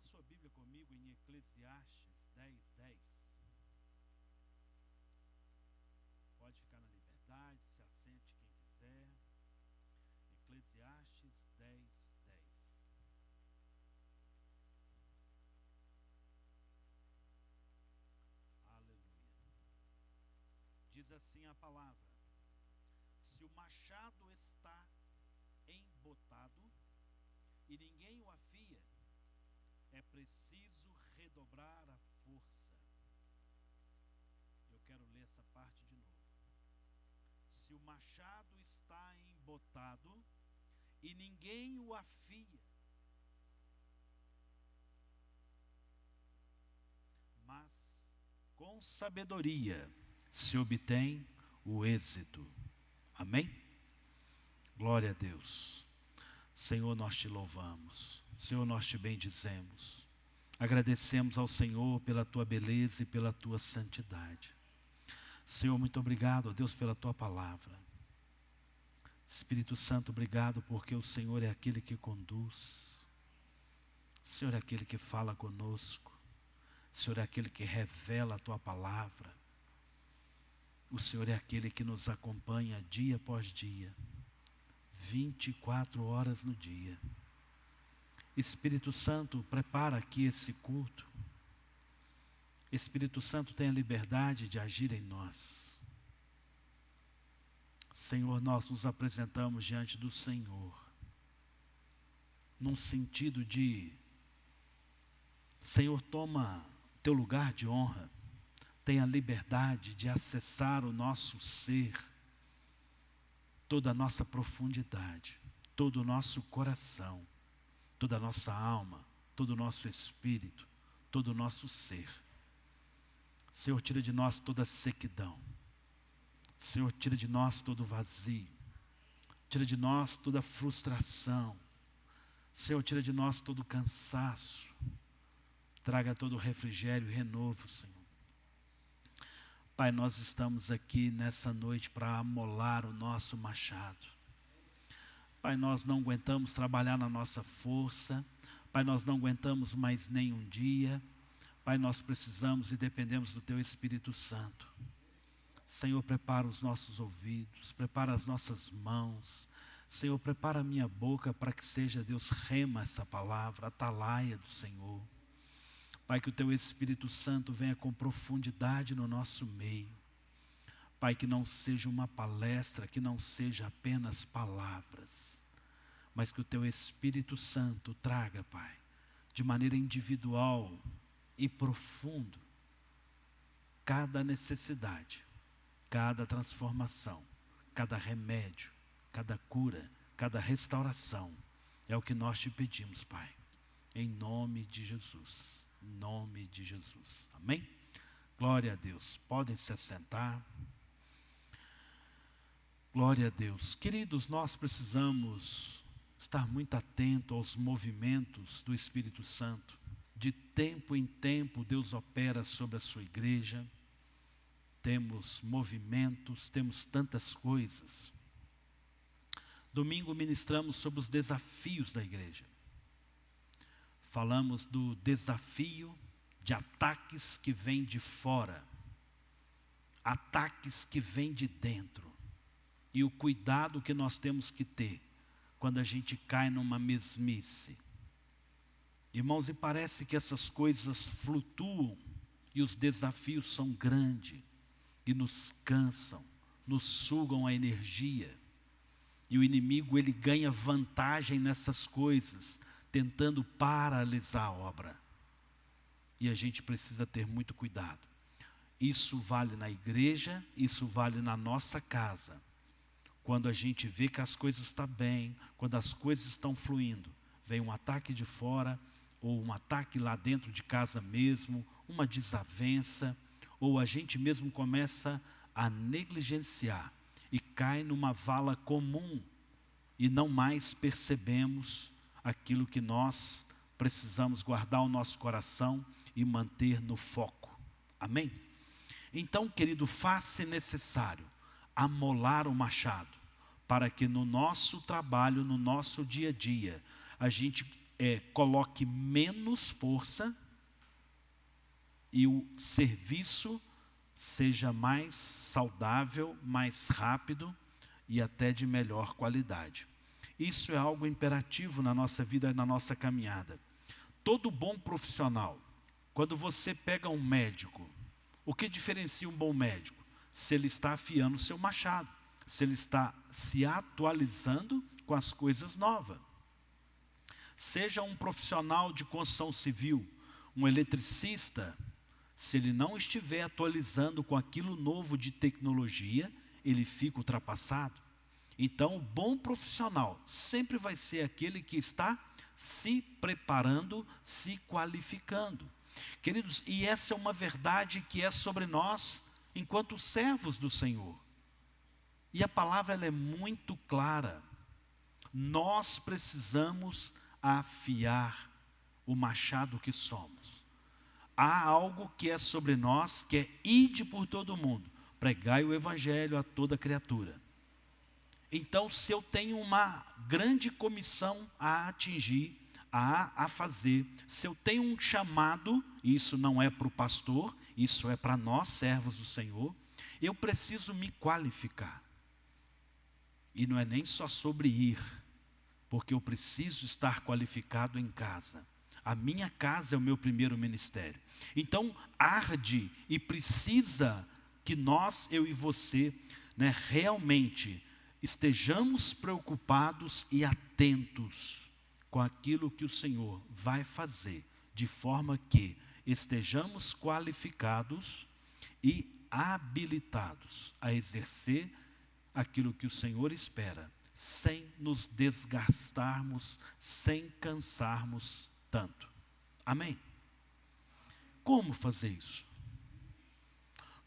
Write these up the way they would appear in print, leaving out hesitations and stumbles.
sua Bíblia comigo em Eclesiastes 10:10. Pode ficar na liberdade, se assente quem quiser. Eclesiastes 10:10. Aleluia. Diz assim a palavra: se o machado está embotado e ninguém o afia, é preciso redobrar a força. Eu quero ler essa parte de novo. Se o machado está embotado e ninguém o afia, mas com sabedoria se obtém o êxito. Amém? Glória a Deus. Senhor, nós te louvamos. Senhor, nós te bendizemos. Agradecemos ao Senhor pela tua beleza e pela tua santidade. Senhor, muito obrigado, ó Deus, pela tua palavra. Espírito Santo, obrigado porque o Senhor é aquele que conduz. O Senhor é aquele que fala conosco. O Senhor é aquele que revela a tua palavra. O Senhor é aquele que nos acompanha dia após dia, 24 horas no dia. Espírito Santo, prepara aqui esse culto. Espírito Santo, tem a liberdade de agir em nós. Senhor, nós nos apresentamos diante do Senhor, num sentido de: Senhor, toma teu lugar de honra, tenha a liberdade de acessar o nosso ser, toda a nossa profundidade, todo o nosso coração, toda a nossa alma, todo o nosso espírito, todo o nosso ser. Senhor, tira de nós toda sequidão. Senhor, tira de nós todo vazio. Tira de nós toda frustração. Senhor, tira de nós todo cansaço. Traga todo refrigério e renovo, Senhor. Pai, nós estamos aqui nessa noite para amolar o nosso machado. Pai, nós não aguentamos trabalhar na nossa força. Pai, nós não aguentamos mais nem um dia. Pai, nós precisamos e dependemos do teu Espírito Santo. Senhor, prepara os nossos ouvidos, prepara as nossas mãos. Senhor, prepara a minha boca para que seja, Deus, rema essa palavra, atalaia do Senhor. Pai, que o teu Espírito Santo venha com profundidade no nosso meio. Pai, que não seja uma palestra, que não seja apenas palavras, mas que o teu Espírito Santo traga, Pai, de maneira individual e profundo, cada necessidade, cada transformação, cada remédio, cada cura, cada restauração. É o que nós te pedimos, Pai, em nome de Jesus, em nome de Jesus, amém? Glória a Deus, podem se assentar. Glória a Deus. Queridos, nós precisamos estar muito atento aos movimentos do Espírito Santo. De tempo em tempo, Deus opera sobre a sua igreja. Temos movimentos, temos tantas coisas. Domingo ministramos sobre os desafios da igreja. Falamos do desafio de ataques que vêm de fora, ataques que vêm de dentro, e o cuidado que nós temos que ter quando a gente cai numa mesmice. Irmãos, e parece que essas coisas flutuam e os desafios são grandes e nos cansam, nos sugam a energia. E o inimigo, ele ganha vantagem nessas coisas, tentando paralisar a obra. E a gente precisa ter muito cuidado. Isso vale na igreja, isso vale na nossa casa. Quando a gente vê que as coisas estão bem, quando as coisas estão fluindo, vem um ataque de fora, ou um ataque lá dentro de casa mesmo, uma desavença, ou a gente mesmo começa a negligenciar e cai numa vala comum e não mais percebemos aquilo que nós precisamos guardar o nosso coração e manter no foco. Amém? Então, querido, faz-se necessário amolar o machado, para que no nosso trabalho, no nosso dia a dia, a gente coloque menos força e o serviço seja mais saudável, mais rápido e até de melhor qualidade. Isso é algo imperativo na nossa vida e na nossa caminhada. Todo bom profissional, quando você pega um médico, o que diferencia um bom médico? Se ele está afiando o seu machado, se ele está se atualizando com as coisas novas. Seja um profissional de construção civil, um eletricista, se ele não estiver atualizando com aquilo novo de tecnologia, ele fica ultrapassado. Então, o bom profissional sempre vai ser aquele que está se preparando, se qualificando. Queridos, e essa é uma verdade que é sobre nós, enquanto servos do Senhor. E a palavra ela é muito clara. Nós precisamos afiar o machado que somos. Há algo que é sobre nós, que é ide por todo o mundo, pregai o evangelho a toda criatura. Então, se eu tenho uma grande comissão a atingir, a fazer, se eu tenho um chamado, isso não é para o pastor, isso é para nós, servos do Senhor, eu preciso me qualificar. E não é nem só sobre ir, porque eu preciso estar qualificado em casa. A minha casa é o meu primeiro ministério. Então, arde e precisa que nós, eu e você, realmente estejamos preocupados e atentos com aquilo que o Senhor vai fazer, de forma que estejamos qualificados e habilitados a exercer aquilo que o Senhor espera, sem nos desgastarmos, sem cansarmos tanto. Amém? Como fazer isso?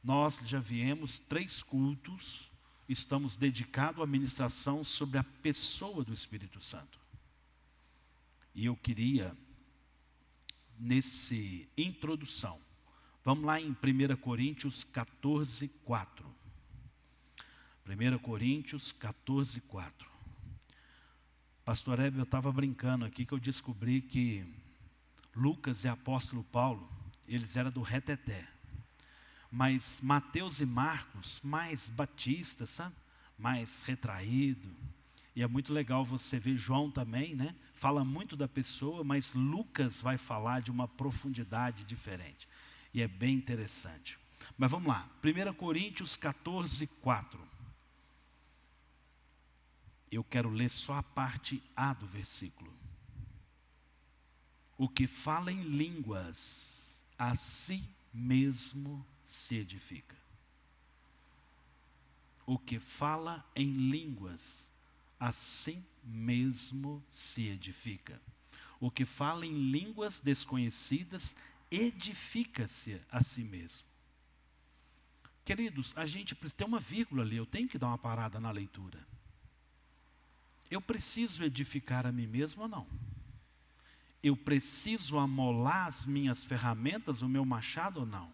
Nós já viemos 3 cultos, estamos dedicados à ministração sobre a pessoa do Espírito Santo. E eu queria, nesse introdução, vamos lá em 1 Coríntios 14, 4. 1 Coríntios 14, 4. Pastor Hebe, eu estava brincando aqui que eu descobri que Lucas e apóstolo Paulo, eles eram do reteté. Mas Mateus e Marcos, mais batistas, sabe? Mais retraído. E é muito legal você ver João também, né? Fala muito da pessoa, mas Lucas vai falar de uma profundidade diferente. E é bem interessante. Mas vamos lá, 1 Coríntios 14, 4. Eu quero ler só a parte A do versículo. O que fala em línguas, a si mesmo se edifica. O que fala em línguas, a si mesmo se edifica. O que fala em línguas desconhecidas, edifica-se a si mesmo. Queridos, a gente precisa ter uma vírgula ali, eu tenho que dar uma parada na leitura. Eu preciso edificar a mim mesmo ou não? Eu preciso amolar as minhas ferramentas, o meu machado ou não?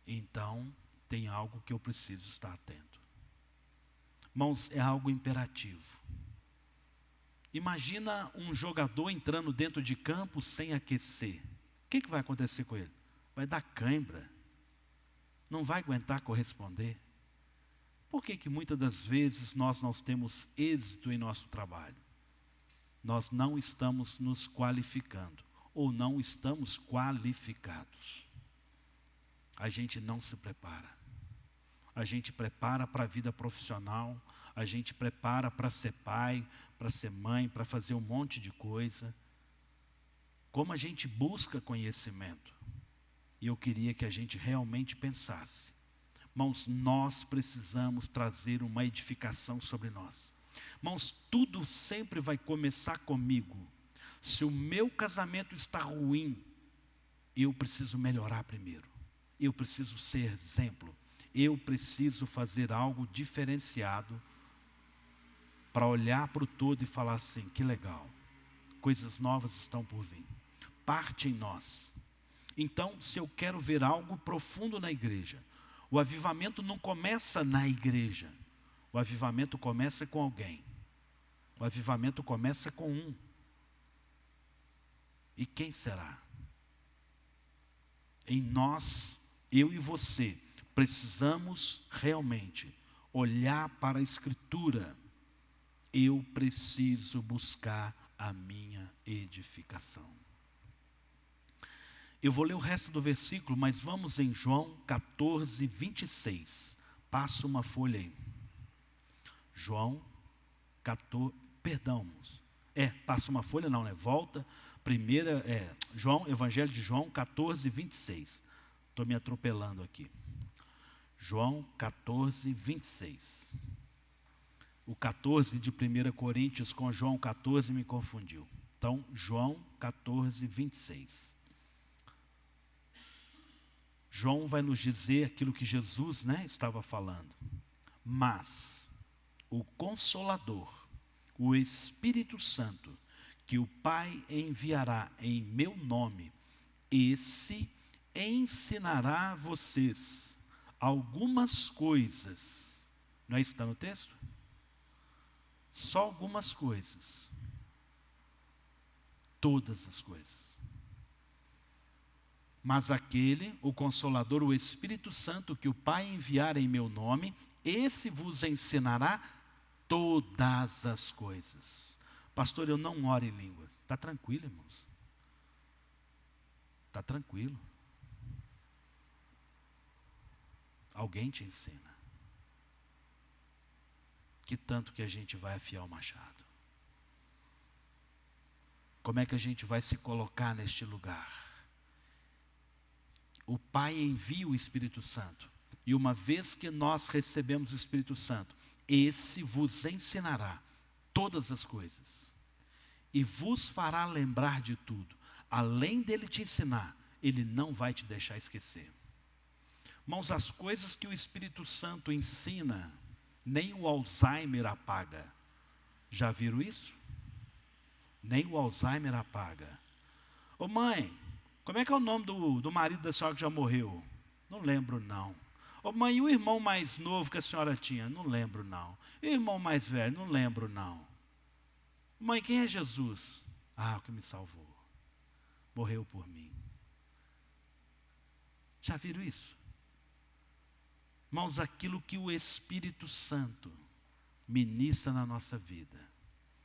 Então, tem algo que eu preciso estar atento. Irmãos, é algo imperativo. Imagina um jogador entrando dentro de campo sem aquecer. O que vai acontecer com ele? Vai dar cãibra. Não vai aguentar corresponder. Por que muitas das vezes nós não temos êxito em nosso trabalho? Nós não estamos nos qualificando, ou não estamos qualificados. A gente não se prepara. A gente prepara para a vida profissional, a gente prepara para ser pai, para ser mãe, para fazer um monte de coisa. Como a gente busca conhecimento. E eu queria que a gente realmente pensasse. Irmãos, nós precisamos trazer uma edificação sobre nós. Irmãos, tudo sempre vai começar comigo. Se o meu casamento está ruim, eu preciso melhorar primeiro. Eu preciso ser exemplo. Eu preciso fazer algo diferenciado para olhar para o todo e falar assim, que legal. Coisas novas estão por vir. Parte em nós. Então, se eu quero ver algo profundo na igreja, o avivamento não começa na igreja. O avivamento começa com alguém. O avivamento começa com um. E quem será? Em nós, eu e você, precisamos realmente olhar para a Escritura. Eu preciso buscar a minha edificação. Eu vou ler o resto do versículo, mas vamos em João 14, 26. Passa uma folha aí. João 14, perdão, passa uma folha não, né? Volta, primeira, Evangelho de João 14, 26. Estou me atropelando aqui. João 14, 26. O 14 de 1 Coríntios com João 14 me confundiu. Então, João 14, 26. João vai nos dizer aquilo que Jesus, estava falando. Mas o Consolador, o Espírito Santo, que o Pai enviará em meu nome, esse ensinará a vocês algumas coisas. Não é isso que está no texto? Só algumas coisas. Todas as coisas. Mas aquele, o Consolador, o Espírito Santo, que o Pai enviar em meu nome, esse vos ensinará todas as coisas. Pastor, eu não oro em língua. Está tranquilo, irmãos? Está tranquilo. Alguém te ensina. Que tanto que a gente vai afiar o machado? Como é que a gente vai se colocar neste lugar? O Pai envia o Espírito Santo. E uma vez que nós recebemos o Espírito Santo, esse vos ensinará todas as coisas. E vos fará lembrar de tudo. Além dele te ensinar, ele não vai te deixar esquecer. Irmãos, as coisas que o Espírito Santo ensina, nem o Alzheimer apaga. Já viram isso? Nem o Alzheimer apaga. Ô mãe, como é que é o nome do marido da senhora que já morreu? Não lembro não. Ô mãe, e o irmão mais novo que a senhora tinha? Não lembro não. E o irmão mais velho? Não lembro não. Mãe, quem é Jesus? Ah, o que me salvou. Morreu por mim. Já viram isso? Irmãos, aquilo que o Espírito Santo ministra na nossa vida,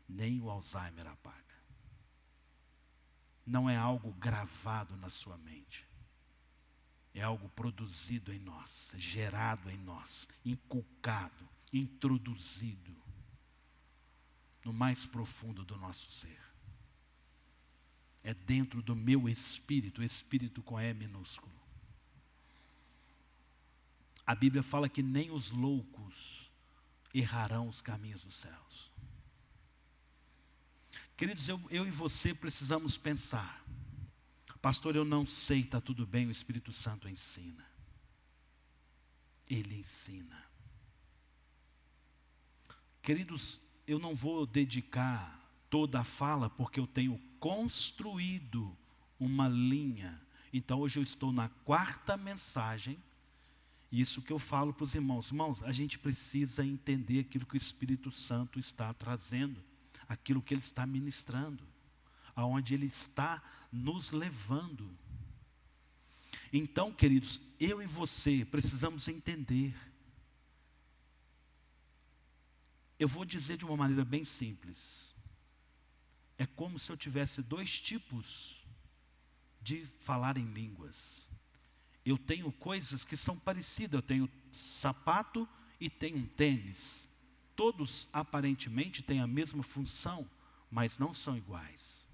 nem o Alzheimer apaga. Não é algo gravado na sua mente. É algo produzido em nós, gerado em nós, inculcado, introduzido no mais profundo do nosso ser. É dentro do meu espírito, espírito com E minúsculo. A Bíblia fala que nem os loucos errarão os caminhos dos céus. Queridos, eu e você precisamos pensar. Pastor, eu não sei, está tudo bem, o Espírito Santo ensina. Ele ensina. Queridos, eu não vou dedicar toda a fala, porque eu tenho construído uma linha. Então hoje eu estou na 4ª mensagem. Isso que eu falo para os irmãos. Irmãos, a gente precisa entender aquilo que o Espírito Santo está trazendo, aquilo que ele está ministrando, aonde ele está nos levando. Então, queridos, eu e você precisamos entender. Eu vou dizer de uma maneira bem simples. É como se eu tivesse 2 tipos de falar em línguas. Eu tenho coisas que são parecidas. Eu tenho sapato e tenho um tênis. Todos aparentemente têm a mesma função, mas não são iguais.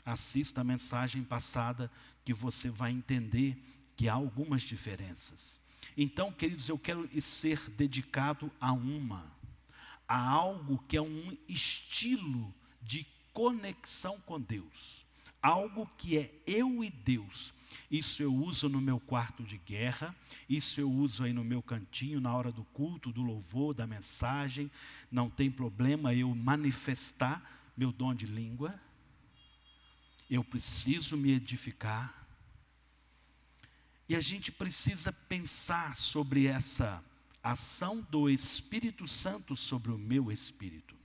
Assista a mensagem passada que você vai entender que há algumas diferenças. Então, queridos, eu quero ser dedicado a algo que é um estilo de conexão com Deus. Algo que é eu e Deus. Isso eu uso no meu quarto de guerra, isso eu uso aí no meu cantinho, na hora do culto, do louvor, da mensagem. Não tem problema eu manifestar meu dom de língua. Eu preciso me edificar. E a gente precisa pensar sobre essa ação do Espírito Santo sobre o meu espírito.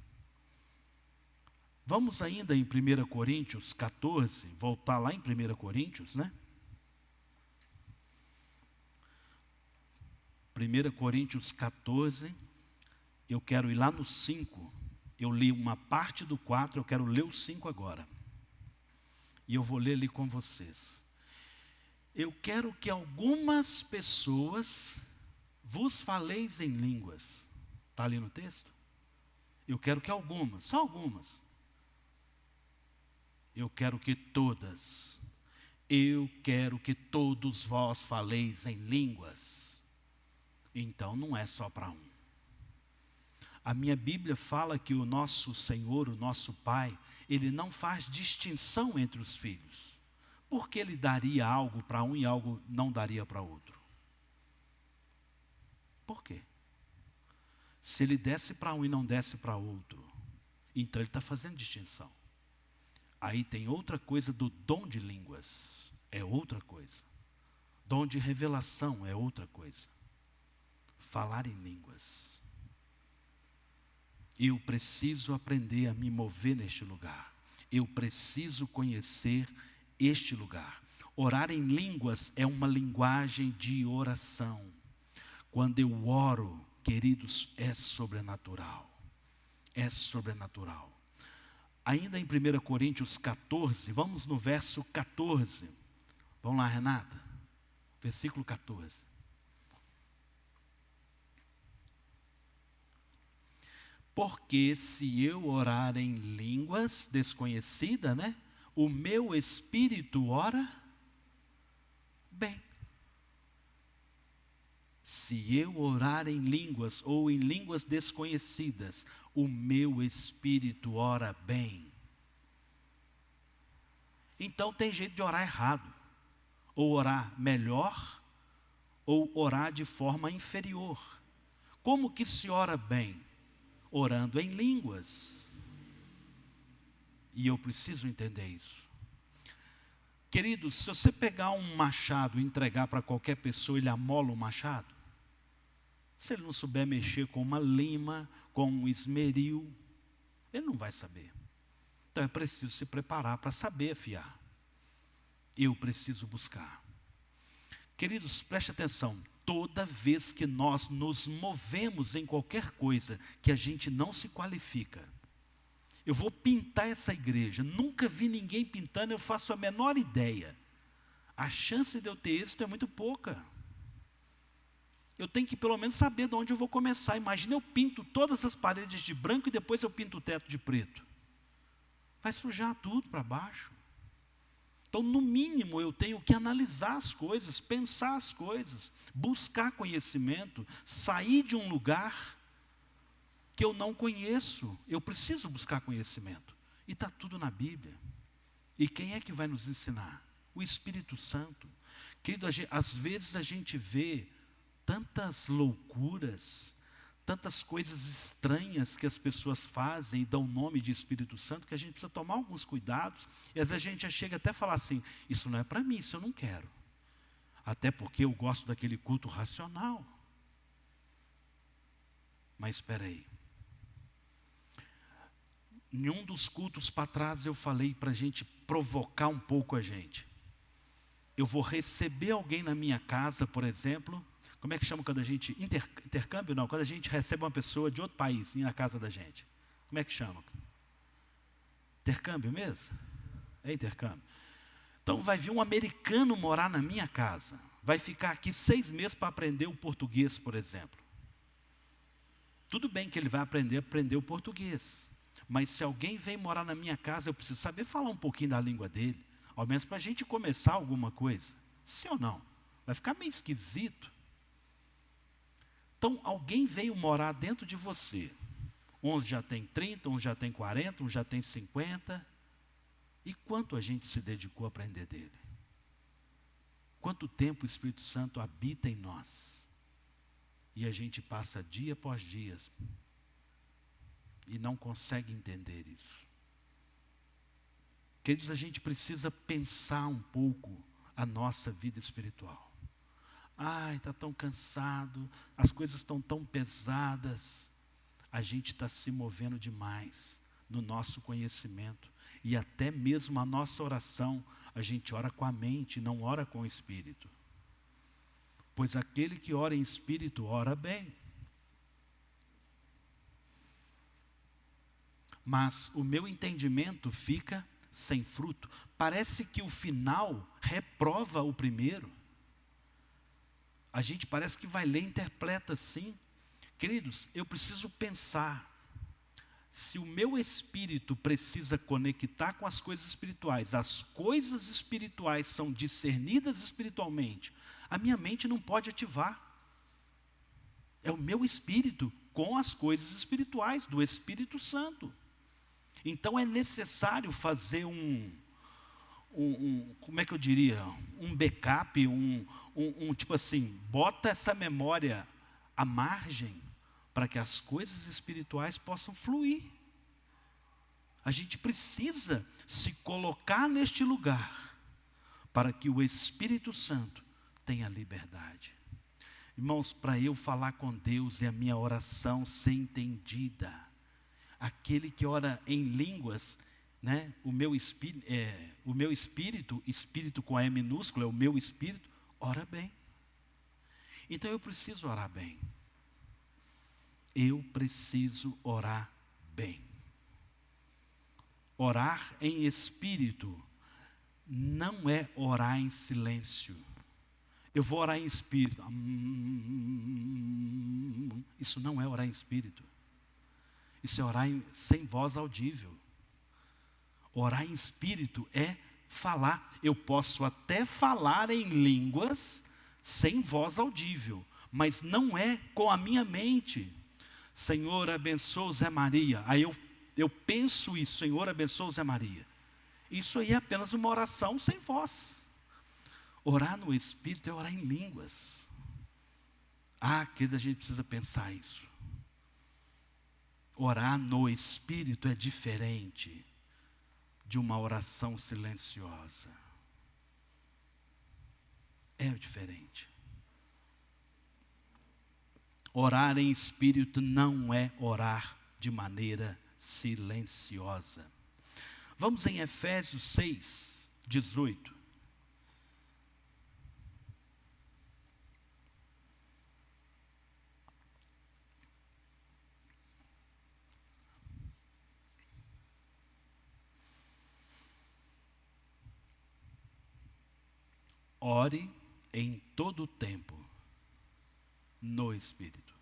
Vamos ainda em 1 Coríntios 14, voltar lá em 1 Coríntios, né? 1 Coríntios 14, eu quero ir lá no 5, eu li uma parte do 4, eu quero ler o 5 agora. E eu vou ler ali com vocês. Eu quero que algumas pessoas vos faleis em línguas. Está ali no texto? Eu quero que algumas, só algumas. Eu quero que todas. Eu quero que todos vós faleis em línguas. Então não é só para um. A minha Bíblia fala que o nosso Senhor, o nosso Pai, Ele não faz distinção entre os filhos. Por que Ele daria algo para um e algo não daria para outro? Por quê? Se Ele desse para um e não desse para outro, então Ele está fazendo distinção. Aí tem outra coisa do dom de línguas, é outra coisa. Dom de revelação é outra coisa. Falar em línguas. Eu preciso aprender a me mover neste lugar. Eu preciso conhecer este lugar. Orar em línguas é uma linguagem de oração. Quando eu oro, queridos, é sobrenatural. É sobrenatural. Ainda em 1 Coríntios 14, vamos no verso 14. Vamos lá, Renata. Versículo 14. Porque se eu orar em línguas desconhecidas, né? O meu espírito ora bem. Se eu orar em línguas ou em línguas desconhecidas, o meu espírito ora bem. Então tem jeito de orar errado. Ou orar melhor, ou orar de forma inferior. Como que se ora bem? Orando em línguas. E eu preciso entender isso. Queridos, se você pegar um machado e entregar para qualquer pessoa, ele amola o machado? Se ele não souber mexer com uma lima, com um esmeril, ele não vai saber. Então é preciso se preparar para saber afiar. Eu preciso buscar. Queridos, preste atenção. Toda vez que nós nos movemos em qualquer coisa que a gente não se qualifica, eu vou pintar essa igreja, nunca vi ninguém pintando, eu faço a menor ideia. A chance de eu ter êxito é muito pouca. Eu tenho que pelo menos saber de onde eu vou começar. Imagina eu pinto todas as paredes de branco e depois eu pinto o teto de preto. Vai sujar tudo para baixo. Então, no mínimo, eu tenho que analisar as coisas, pensar as coisas, buscar conhecimento, sair de um lugar que eu não conheço. Eu preciso buscar conhecimento. E está tudo na Bíblia. E quem é que vai nos ensinar? O Espírito Santo. Querido, às vezes a gente vê tantas loucuras, tantas coisas estranhas que as pessoas fazem e dão nome de Espírito Santo, que a gente precisa tomar alguns cuidados. E às vezes a gente já chega até a falar assim, isso não é para mim, isso eu não quero. Até porque eu gosto daquele culto racional. Mas espera aí. Em um dos cultos para trás eu falei para a gente provocar um pouco a gente. Eu vou receber alguém na minha casa, por exemplo. Como é que chama quando a gente... Intercâmbio não, quando a gente recebe uma pessoa de outro país na casa da gente. Como é que chama? Intercâmbio mesmo? É intercâmbio. Então vai vir um americano morar na minha casa. Vai ficar aqui 6 meses para aprender o português, por exemplo. Tudo bem que ele vai aprender o português. Mas se alguém vem morar na minha casa, eu preciso saber falar um pouquinho da língua dele. Ao menos para a gente começar alguma coisa. Sim ou não? Vai ficar meio esquisito. Então, alguém veio morar dentro de você. Uns já tem 30, uns já tem 40, uns já tem 50. E quanto a gente se dedicou a aprender dele? Quanto tempo o Espírito Santo habita em nós? E a gente passa dia após dia e não consegue entender isso. Queridos, a gente precisa pensar um pouco a nossa vida espiritual. Ai, está tão cansado, as coisas estão tão pesadas. A gente está se movendo demais, no nosso conhecimento. E até mesmo a nossa oração, a gente ora com a mente, não ora com o espírito. Pois aquele que ora em espírito, ora bem. Mas o meu entendimento fica sem fruto. Parece que o final reprova o primeiro. A gente parece que vai ler e interpreta assim. Queridos, eu preciso pensar. Se o meu espírito precisa conectar com as coisas espirituais, as coisas espirituais são discernidas espiritualmente, a minha mente não pode ativar. É o meu espírito com as coisas espirituais do Espírito Santo. Então é necessário fazer como é que eu diria? Um backup, tipo assim, bota essa memória à margem para que as coisas espirituais possam fluir. A gente precisa se colocar neste lugar para que o Espírito Santo tenha liberdade. Irmãos, para eu falar com Deus e a minha oração ser entendida, aquele que ora em línguas, né, o meu espírito, espírito com a E minúscula, é o meu espírito, ora bem. Então eu preciso orar bem. Eu preciso orar bem. Orar em espírito não é orar em silêncio. Eu vou orar em espírito. Isso não é orar em espírito. Isso é orar sem voz audível. Orar em espírito é falar. Eu posso até falar em línguas sem voz audível, mas não é com a minha mente. Senhor, abençoa o Zé Maria. Aí eu penso isso, Senhor, abençoa o Zé Maria. Isso aí é apenas uma oração sem voz. Orar no Espírito é orar em línguas. Querido, a gente precisa pensar isso. Orar no Espírito é diferente de uma oração silenciosa. É diferente. Orar em espírito não é orar de maneira silenciosa. Vamos em Efésios 6, 18. Ore em todo o tempo no Espírito.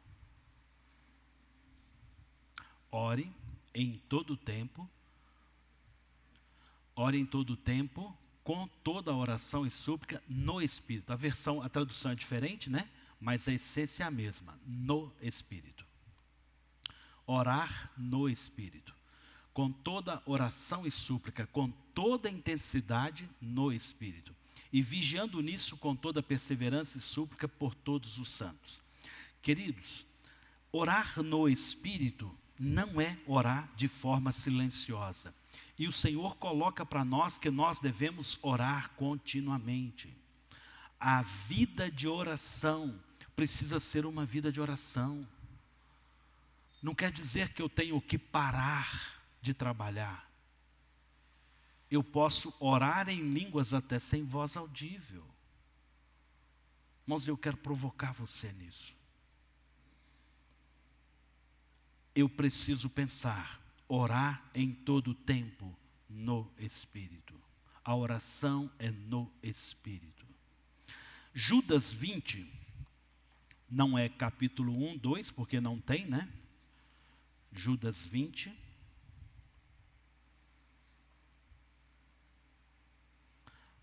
Ore em todo o tempo. Ore em todo o tempo com toda a oração e súplica no Espírito. A tradução é diferente, né? Mas a essência é a mesma, no Espírito. Orar no Espírito. Com toda oração e súplica, com toda intensidade no Espírito. E vigiando nisso com toda perseverança e súplica por todos os santos. Queridos, orar no Espírito não é orar de forma silenciosa. E o Senhor coloca para nós que nós devemos orar continuamente. A vida de oração precisa ser uma vida de oração. Não quer dizer que eu tenho que parar de trabalhar. Eu posso orar em línguas até sem voz audível. Mas eu quero provocar você nisso. Eu preciso pensar, orar em todo tempo no Espírito. A oração é no Espírito. Judas 20, não é capítulo 1, 2, porque não tem, né? Judas 20.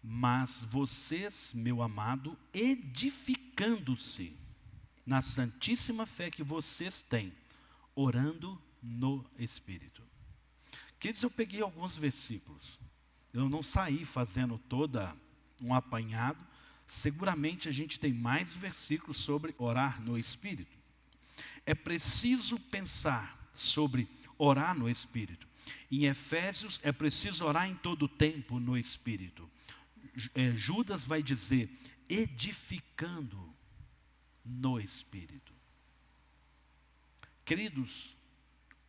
Mas vocês, meu amado, edificando-se na santíssima fé que vocês têm, orando no Espírito. Queridos, eu peguei alguns versículos. Eu não saí fazendo toda um apanhado. Seguramente a gente tem mais versículos sobre orar no Espírito. É preciso pensar sobre orar no Espírito. Em Efésios, é preciso orar em todo o tempo no Espírito. Judas vai dizer, edificando no Espírito. Queridos,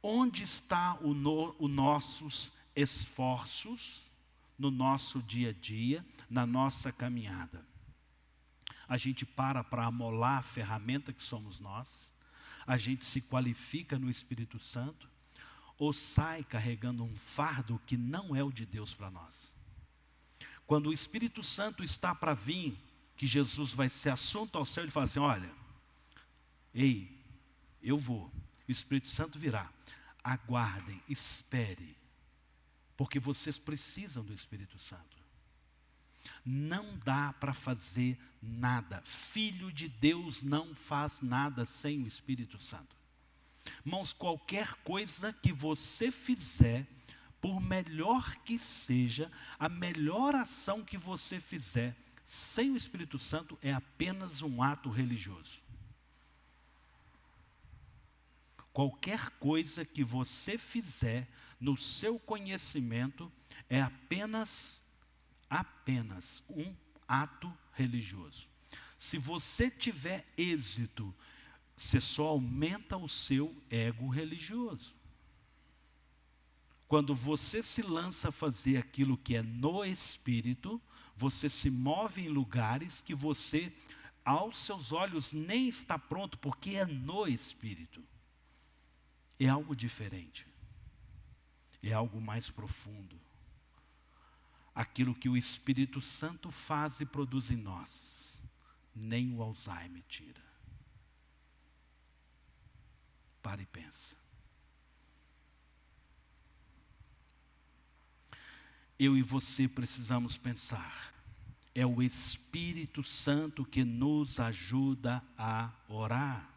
Onde está os nossos esforços no nosso dia a dia, na nossa caminhada? A gente para amolar a ferramenta que somos nós? A gente se qualifica no Espírito Santo? Ou sai carregando um fardo que não é o de Deus para nós? Quando o Espírito Santo está para vir, que Jesus vai ser assunto ao céu, ele fala assim, olha, ei, eu vou, o Espírito Santo virá. Aguardem, espere, porque vocês precisam do Espírito Santo. Não dá para fazer nada. Filho de Deus não faz nada sem o Espírito Santo. Irmãos, qualquer coisa que você fizer, por melhor que seja, a melhor ação que você fizer, sem o Espírito Santo, é apenas um ato religioso. Qualquer coisa que você fizer no seu conhecimento é apenas um ato religioso. Se você tiver êxito, você só aumenta o seu ego religioso. Quando você se lança a fazer aquilo que é no Espírito, você se move em lugares que você, aos seus olhos, nem está pronto, porque é no Espírito. É algo diferente. É algo mais profundo. Aquilo que o Espírito Santo faz e produz em nós, nem o Alzheimer tira. Para e pensa. Eu e você precisamos pensar. É o Espírito Santo que nos ajuda a orar.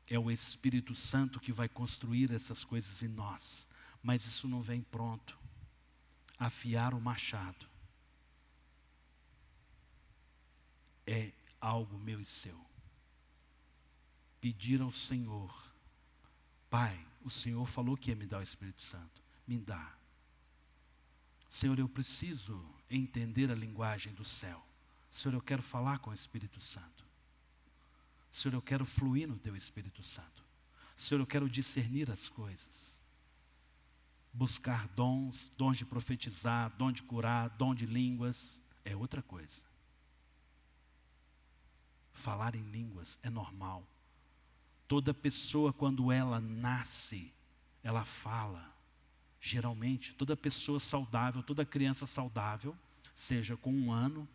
É o Espírito Santo que vai construir essas coisas em nós. Mas isso não vem pronto. Afiar o machado é algo meu e seu. Pedir ao Senhor, Pai, o Senhor falou que ia me dar o Espírito Santo, me dá. Senhor, eu preciso entender a linguagem do céu. Senhor, eu quero falar com o Espírito Santo. Senhor, eu quero fluir no Teu Espírito Santo. Senhor, eu quero discernir as coisas. Buscar dons de profetizar, dom de curar, dom de línguas, é outra coisa. Falar em línguas é normal. Toda pessoa, quando ela nasce, ela fala. Geralmente, toda pessoa saudável, toda criança saudável, seja com 1 ano,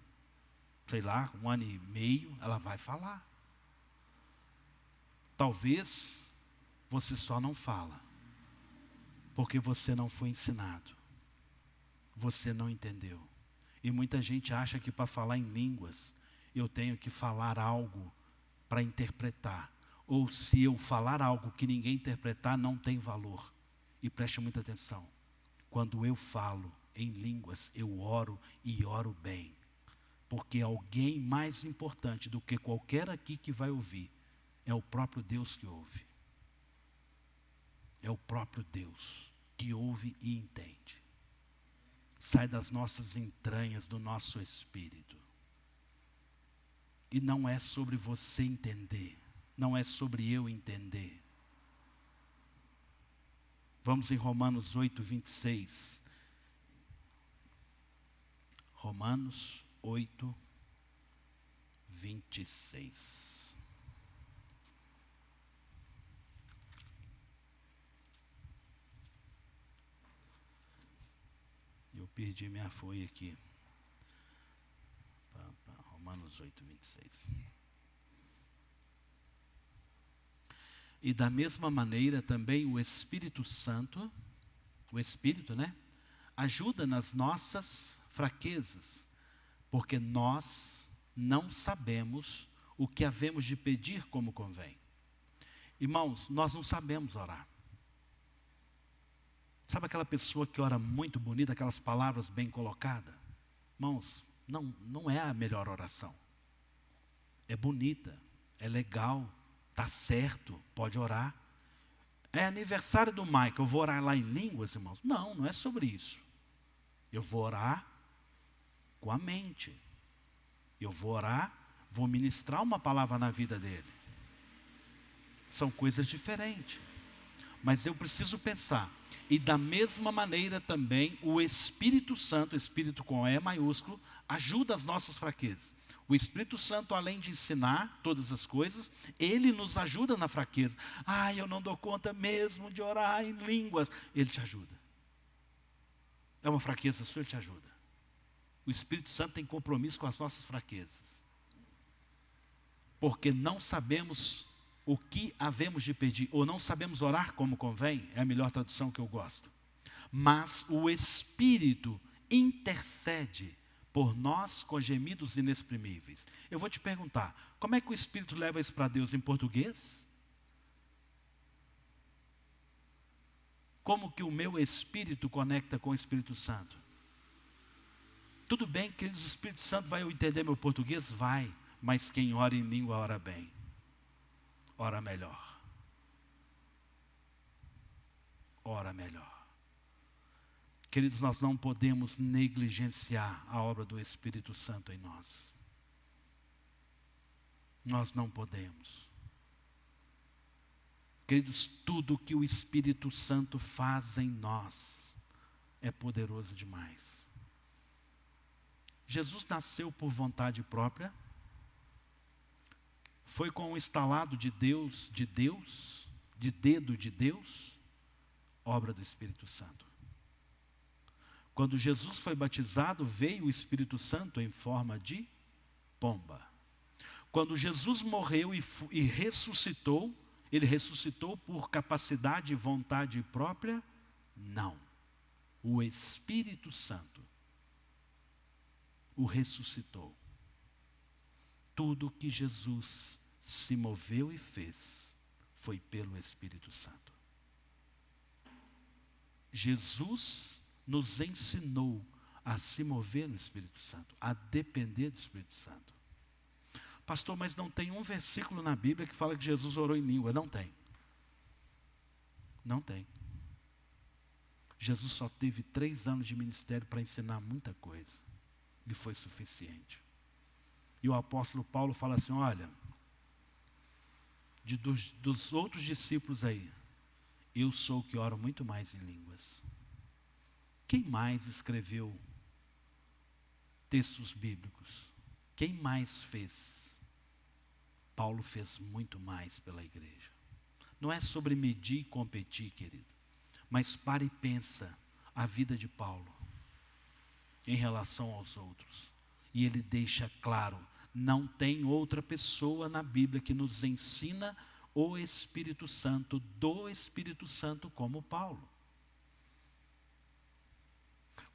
sei lá, 1 ano e meio, ela vai falar. Talvez você só não fala, porque você não foi ensinado. Você não entendeu. E muita gente acha que para falar em línguas, eu tenho que falar algo para interpretar. Ou se eu falar algo que ninguém interpretar, não tem valor. E preste muita atenção. Quando eu falo em línguas, eu oro e oro bem. Porque alguém mais importante do que qualquer aqui que vai ouvir, é o próprio Deus que ouve. É o próprio Deus que ouve e entende. Sai das nossas entranhas, do nosso espírito. E não é sobre você entender. Não é sobre eu entender. Vamos em Romanos 8, 26. Romanos 8, 26. Eu perdi minha folha aqui. Romanos 8, 26. E da mesma maneira também o Espírito Santo, o Espírito, ajuda nas nossas fraquezas, porque nós não sabemos o que havemos de pedir como convém. Irmãos, nós não sabemos orar. Sabe aquela pessoa que ora muito bonita, aquelas palavras bem colocadas? Irmãos, não é a melhor oração. É bonita, é legal, está certo, pode orar. É aniversário do Michael, eu vou orar lá em línguas, irmãos? Não é sobre isso. Eu vou orar com a mente. Eu vou orar, vou ministrar uma palavra na vida dele. São coisas diferentes. Mas eu preciso pensar. E da mesma maneira também o Espírito Santo, Espírito com E maiúsculo, ajuda as nossas fraquezas. O Espírito Santo, além de ensinar todas as coisas, ele nos ajuda na fraqueza. Eu não dou conta mesmo de orar em línguas. Ele te ajuda. É uma fraqueza sua, ele te ajuda. O Espírito Santo tem compromisso com as nossas fraquezas. Porque não sabemos o que havemos de pedir, ou não sabemos orar como convém, é a melhor tradução que eu gosto. Mas o Espírito intercede por nós com gemidos inexprimíveis. Eu vou te perguntar, como é que o Espírito leva isso para Deus em português? Como que o meu Espírito conecta com o Espírito Santo? Tudo bem, queridos, o Espírito Santo vai entender meu português? Vai, mas quem ora em língua ora bem. Ora melhor. Ora melhor. Queridos, nós não podemos negligenciar a obra do Espírito Santo em nós. Nós não podemos. Queridos, tudo que o Espírito Santo faz em nós é poderoso demais. Jesus nasceu por vontade própria. Foi com o estalado de dedo de Deus, obra do Espírito Santo. Quando Jesus foi batizado, veio o Espírito Santo em forma de pomba. Quando Jesus morreu e ressuscitou, ele ressuscitou por capacidade e vontade própria? Não. O Espírito Santo o ressuscitou. Tudo que Jesus se moveu e fez foi pelo Espírito Santo. Jesus nos ensinou a se mover no Espírito Santo, a depender do Espírito Santo. Pastor, mas não tem um versículo na Bíblia que fala que Jesus orou em língua. Não tem. Não tem. Jesus só teve 3 anos de ministério para ensinar muita coisa. E foi suficiente. E o apóstolo Paulo fala assim, olha, dos outros discípulos aí, eu sou o que oro muito mais em línguas. Quem mais escreveu textos bíblicos? Quem mais fez? Paulo fez muito mais pela igreja. Não é sobre medir e competir, querido. Mas pare e pensa a vida de Paulo em relação aos outros. E ele deixa claro, não tem outra pessoa na Bíblia que nos ensina o Espírito Santo, do Espírito Santo como Paulo.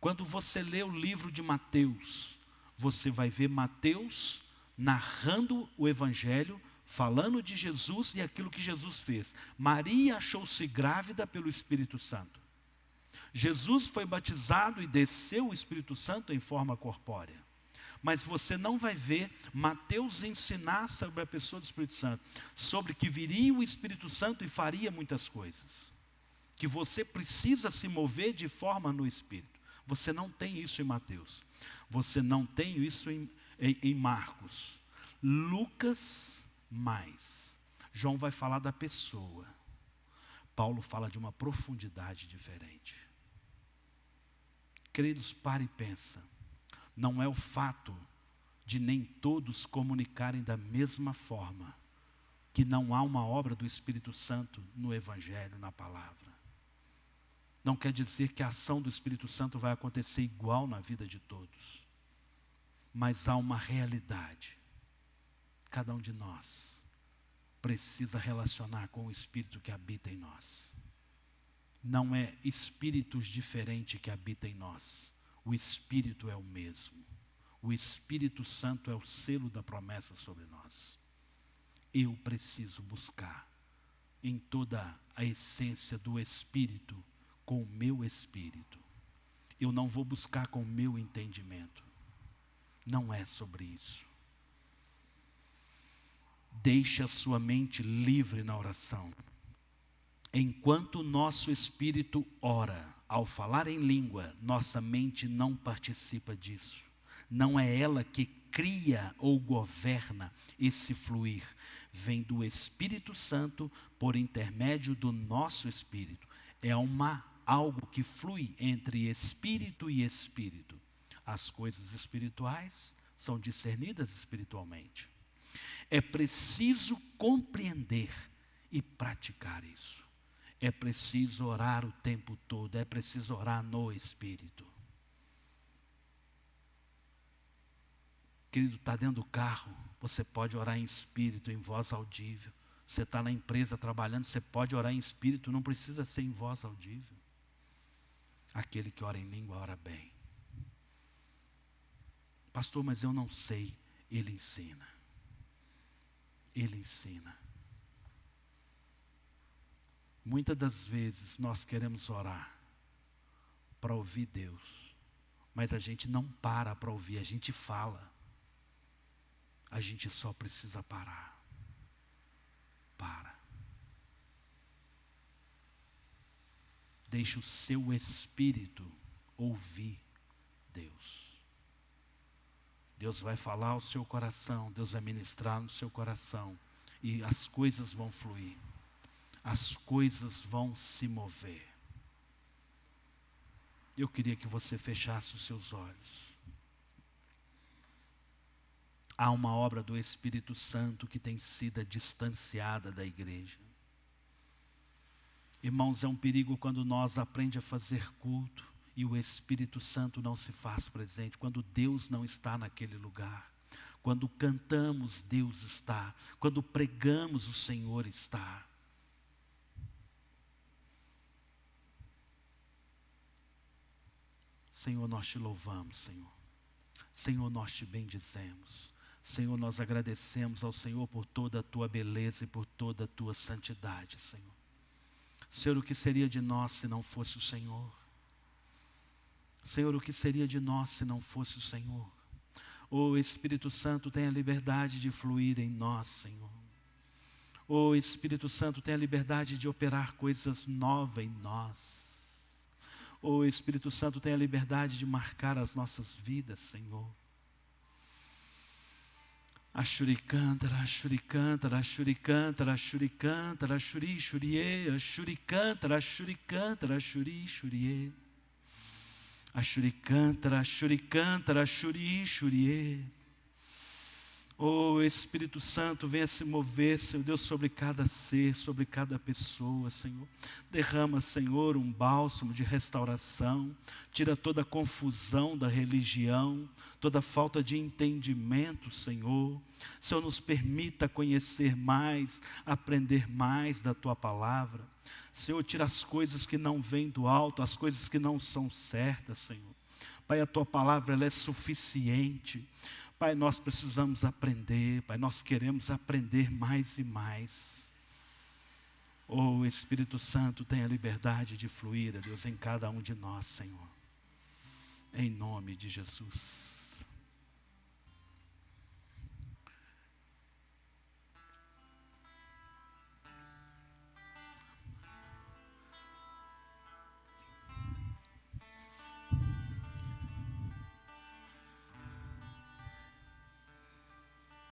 Quando você lê o livro de Mateus, você vai ver Mateus narrando o Evangelho, falando de Jesus e aquilo que Jesus fez. Maria achou-se grávida pelo Espírito Santo. Jesus foi batizado e desceu o Espírito Santo em forma corpórea. Mas você não vai ver Mateus ensinar sobre a pessoa do Espírito Santo, sobre que viria o Espírito Santo e faria muitas coisas. Que você precisa se mover de forma no Espírito. Você não tem isso em Mateus. Você não tem isso em Marcos. Lucas, mais. João vai falar da pessoa. Paulo fala de uma profundidade diferente. Queridos, pare e pensa. Não é o fato de nem todos comunicarem da mesma forma que não há uma obra do Espírito Santo no Evangelho, na palavra. Não quer dizer que a ação do Espírito Santo vai acontecer igual na vida de todos. Mas há uma realidade. Cada um de nós precisa relacionar com o Espírito que habita em nós. Não é espíritos diferentes que habitam em nós. O Espírito é o mesmo. O Espírito Santo é o selo da promessa sobre nós. Eu preciso buscar em toda a essência do Espírito, com o meu espírito. Eu não vou buscar com o meu entendimento. Não é sobre isso. Deixe a sua mente livre na oração. Enquanto o nosso espírito ora, ao falar em língua, nossa mente não participa disso. Não é ela que cria ou governa esse fluir vem do Espírito Santo por intermédio do nosso espírito. É algo que flui entre espírito e espírito. As coisas espirituais são discernidas espiritualmente. É preciso compreender e praticar isso. É preciso orar o tempo todo, é preciso orar no Espírito. Querido, está dentro do carro, você pode orar em espírito, em voz audível. Você está na empresa trabalhando, você pode orar em espírito, não precisa ser em voz audível. Aquele que ora em língua, ora bem. Pastor, mas eu não sei. Ele ensina. Ele ensina. Muitas das vezes nós queremos orar para ouvir Deus, mas a gente não para ouvir, a gente fala. A gente só precisa parar. Para. Deixe o seu espírito ouvir Deus. Deus vai falar ao seu coração, Deus vai ministrar no seu coração, e as coisas vão fluir, as coisas vão se mover. Eu queria que você fechasse os seus olhos. Há uma obra do Espírito Santo que tem sido distanciada da igreja. Irmãos, é um perigo quando nós aprendemos a fazer culto e o Espírito Santo não se faz presente, quando Deus não está naquele lugar. Quando cantamos, Deus está. Quando pregamos, o Senhor está. Senhor, nós te louvamos, Senhor. Senhor, nós te bendizemos. Senhor, nós agradecemos ao Senhor por toda a tua beleza e por toda a tua santidade, Senhor. Senhor, o que seria de nós se não fosse o Senhor? Senhor, o que seria de nós se não fosse o Senhor? O Espírito Santo tem a liberdade de fluir em nós, Senhor. O Espírito Santo tem a liberdade de operar coisas novas em nós. O Espírito Santo tem a liberdade de marcar as nossas vidas, Senhor. Ashuricantara, ashuricantara, ashuricantara, ashuricantara, ashuri, shurie, ashuricantara, ashuricantara, ashuri, shurie. Ashuricantara, ashuricantara, ashuri, shurie. Oh, Espírito Santo, venha se mover, Senhor Deus, sobre cada ser, sobre cada pessoa, Senhor. Derrama, Senhor, um bálsamo de restauração. Tira toda a confusão da religião, toda a falta de entendimento, Senhor. Senhor, nos permita conhecer mais, aprender mais da Tua palavra. Senhor, tira as coisas que não vêm do alto, as coisas que não são certas, Senhor. Pai, a Tua palavra, ela é suficiente. Pai, nós precisamos aprender, Pai, nós queremos aprender mais e mais. Oh, Espírito Santo, tenha liberdade de fluir, Deus, em cada um de nós, Senhor. Em nome de Jesus.